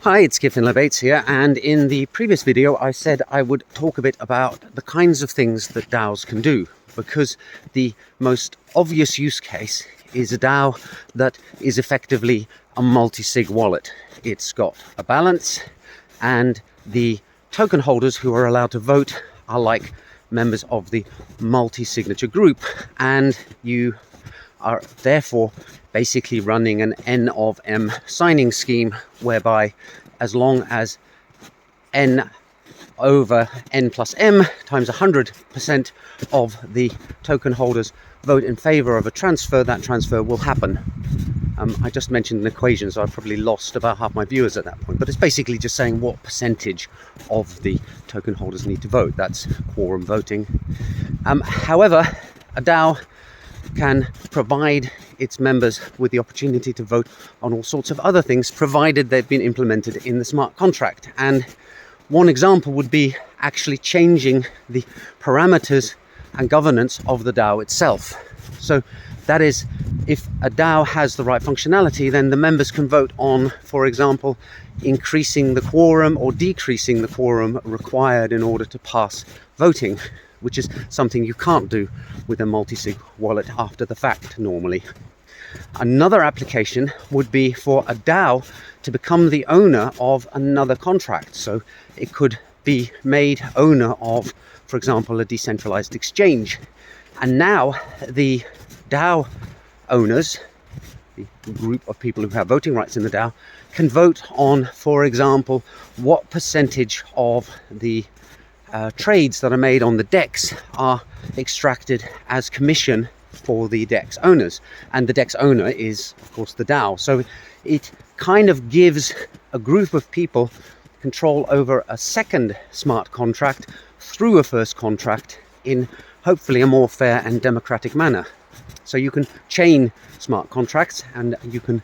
Hi, it's Kevin Lebates here, and in the previous video I said I would talk a bit about the kinds of things that DAOs can do, because the most obvious use case is a DAO that is effectively a multi-sig wallet. It's got a balance, and the token holders who are allowed to vote are like members of the multi-signature group, and you are therefore basically running an N of M signing scheme, whereby as long as N over N plus M times 100% of the token holders vote in favor of a transfer, that transfer will happen. I just mentioned an equation, so I probably lost about half my viewers at that point, but it's basically just saying what percentage of the token holders need to vote. That's quorum voting. However, a DAO can provide its members with the opportunity to vote on all sorts of other things, provided they've been implemented in the smart contract. And one example would be actually changing the parameters and governance of the DAO itself. So that is, if a DAO has the right functionality, then the members can vote on, for example, increasing the quorum or decreasing the quorum required in order to pass voting, which is something you can't do with a multi-sig wallet after the fact normally. Another application would be for a DAO to become the owner of another contract. So it could be made owner of, for example, a decentralized exchange. And now the DAO owners, the group of people who have voting rights in the DAO, can vote on, for example, what percentage of the trades that are made on the DEX are extracted as commission for the DEX owners. And the DEX owner is, of course, the DAO. So it kind of gives a group of people control over a second smart contract through a first contract in hopefully a more fair and democratic manner. So you can chain smart contracts, and you can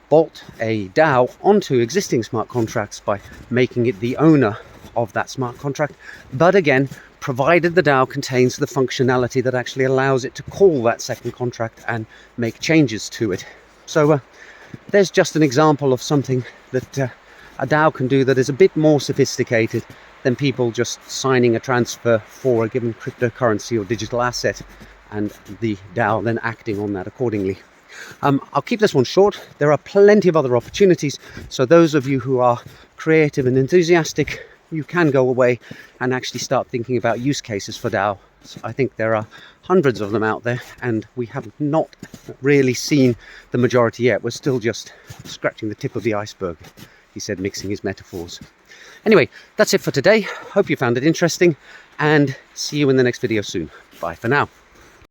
bolt a DAO onto existing smart contracts by making it the owner of that smart contract, but again, provided the DAO contains the functionality that actually allows it to call that second contract and make changes to it. So there's just an example of something that a DAO can do that is a bit more sophisticated than people just signing a transfer for a given cryptocurrency or digital asset, and the DAO then acting on that accordingly. I'll keep this one short. There are plenty of other opportunities, so those of you who are creative and enthusiastic, you can go away and actually start thinking about use cases for DAO. I think there are hundreds of them out there, and we have not really seen the majority yet. We're still just scratching the tip of the iceberg, he said, mixing his metaphors. Anyway, that's it for today. Hope you found it interesting, and see you in the next video soon. Bye for now.